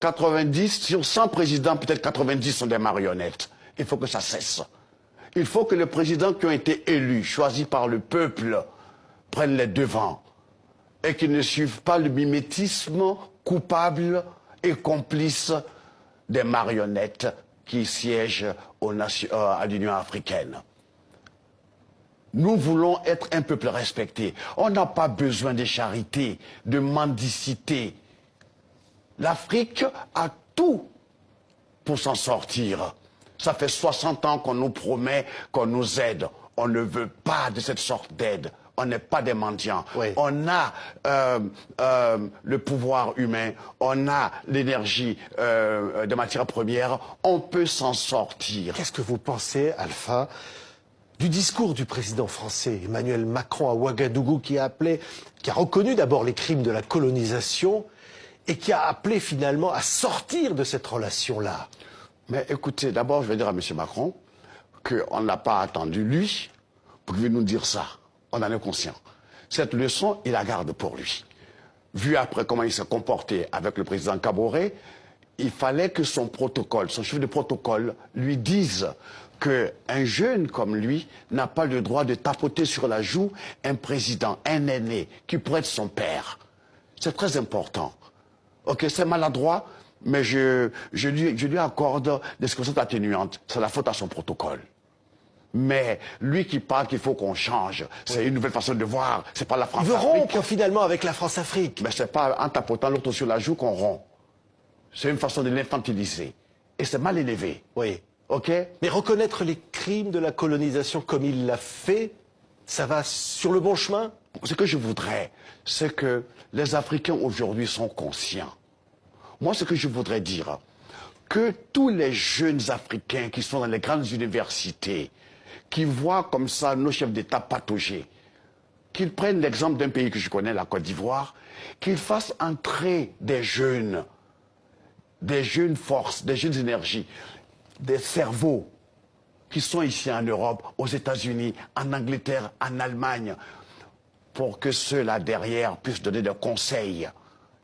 90, sur 100 présidents, peut-être 90 sont des marionnettes. Il faut que ça cesse. Il faut que les présidents qui ont été élus, choisis par le peuple, prennent les devants et qu'ils ne suivent pas le mimétisme coupable et complice des marionnettes qui siègent à l'Union africaine. Nous voulons être un peuple respecté. On n'a pas besoin de charité, de mendicité. L'Afrique a tout pour s'en sortir. Ça fait 60 ans qu'on nous promet qu'on nous aide. On ne veut pas de cette sorte d'aide. On n'est pas des mendiants. Oui. On a le pouvoir humain, on a l'énergie de matières premières. On peut s'en sortir. Qu'est-ce que vous pensez, Alpha, du discours du président français Emmanuel Macron à Ouagadougou qui a reconnu d'abord les crimes de la colonisation et qui a appelé finalement à sortir de cette relation-là? Mais écoutez, d'abord je vais dire à M. Macron qu'on n'a pas attendu lui pour lui nous dire ça. On en est conscient. Cette leçon, il la garde pour lui. Vu après comment il s'est comporté avec le président Kaboré, il fallait que son protocole, son chef de protocole, lui dise qu'un jeune comme lui n'a pas le droit de tapoter sur la joue un président, un aîné, qui pourrait être son père. C'est très important. Ok, c'est maladroit, mais je lui accorde des circonstances atténuantes. C'est la faute à son protocole. Mais lui qui parle qu'il faut qu'on change, c'est une nouvelle façon de voir. C'est pas la France-Afrique. Il veut rompre finalement avec la France-Afrique. Mais c'est pas en tapotant l'autre sur la joue qu'on rompt. C'est une façon de l'infantiliser. Et c'est mal élevé. Oui. Ok? Mais reconnaître les crimes de la colonisation comme il l'a fait, ça va sur le bon chemin? Ce que je voudrais, c'est que les Africains aujourd'hui sont conscients. Moi, ce que je voudrais dire, que tous les jeunes Africains qui sont dans les grandes universités, qui voient comme ça nos chefs d'État patauger, qu'ils prennent l'exemple d'un pays que je connais, la Côte d'Ivoire, qu'ils fassent entrer des jeunes forces, des jeunes énergies, des cerveaux qui sont ici en Europe, aux États-Unis, en Angleterre, en Allemagne, pour que ceux-là derrière puissent donner des conseils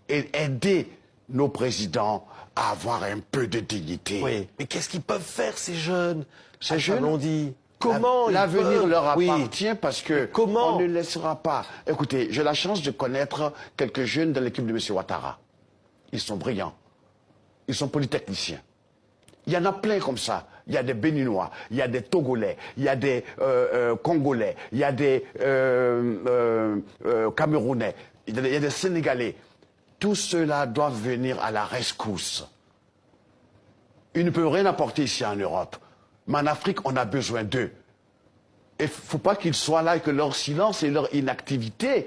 et aider nos présidents à avoir un peu de dignité. Oui, mais qu'est-ce qu'ils peuvent faire ces jeunes? Ces jeunes, on dit. Comment l'avenir leur appartient, oui. parce que comment on ne laissera pas. Écoutez, j'ai la chance de connaître quelques jeunes dans l'équipe de M. Ouattara. Ils sont brillants. Ils sont polytechniciens. Il y en a plein comme ça. Il y a des Béninois, il y a des Togolais, il y a des Congolais, il y a des Camerounais, il y a des Sénégalais. Tous ceux-là doivent venir à la rescousse. Ils ne peuvent rien apporter ici en Europe. Mais en Afrique, on a besoin d'eux. Il ne faut pas qu'ils soient là et que leur silence et leur inactivité,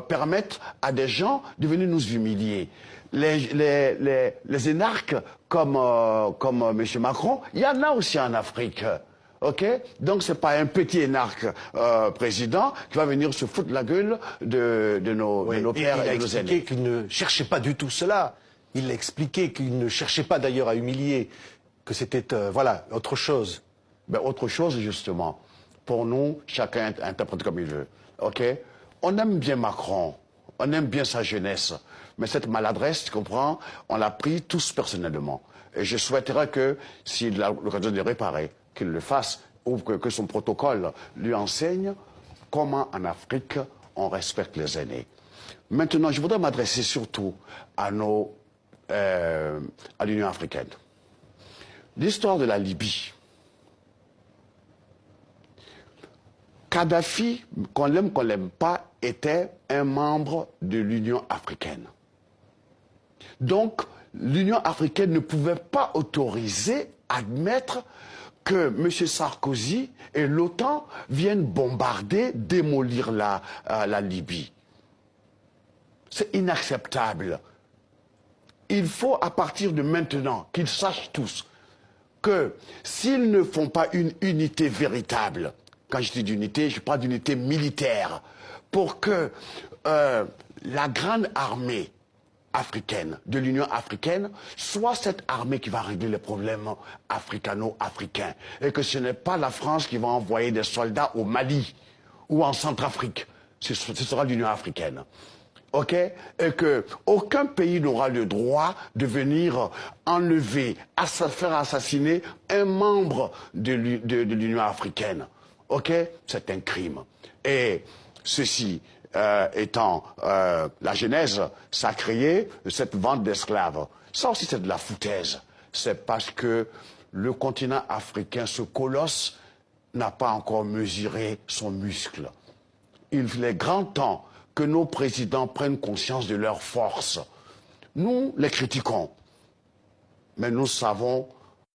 permettent à des gens de venir nous humilier. Les énarques comme M. Macron, il y en a aussi en Afrique. Donc ce n'est pas un petit énarque président qui va venir se foutre la gueule de nos pères et de nos aînés. Il a expliqué qu'il ne cherchait pas du tout cela. Il a expliqué qu'il ne cherchait pas d'ailleurs à humilier, que c'était voilà, autre chose. Ben, autre chose, justement. Pour nous, chacun interprète comme il veut. On aime bien Macron, on aime bien sa jeunesse, mais cette maladresse, tu comprends, on l'a pris tous personnellement. Et je souhaiterais que, s'il a l'occasion de réparer, qu'il le fasse, ou que son protocole lui enseigne comment en Afrique on respecte les aînés. Maintenant, je voudrais m'adresser surtout à l'Union africaine. L'histoire de la Libye. Kadhafi, qu'on l'aime pas, était un membre de l'Union africaine. Donc, l'Union africaine ne pouvait pas autoriser, admettre que M. Sarkozy et l'OTAN viennent bombarder, démolir la Libye. C'est inacceptable. Il faut, à partir de maintenant, qu'ils sachent tous que s'ils ne font pas une unité véritable, quand je dis d'unité, je parle d'unité militaire, pour que la grande armée africaine, de l'Union africaine, soit cette armée qui va régler les problèmes africano-africains. Et que ce n'est pas la France qui va envoyer des soldats au Mali ou en Centrafrique. Ce sera l'Union africaine. ok, et que aucun pays n'aura le droit de venir enlever, faire assassiner un membre de l'Union africaine. Ok, c'est un crime. Et ceci étant la genèse sacrée de cette vente d'esclaves. Ça aussi, c'est de la foutaise. C'est parce que le continent africain, ce colosse, n'a pas encore mesuré son muscle. Il est grand temps que nos présidents prennent conscience de leur force. Nous les critiquons, mais nous savons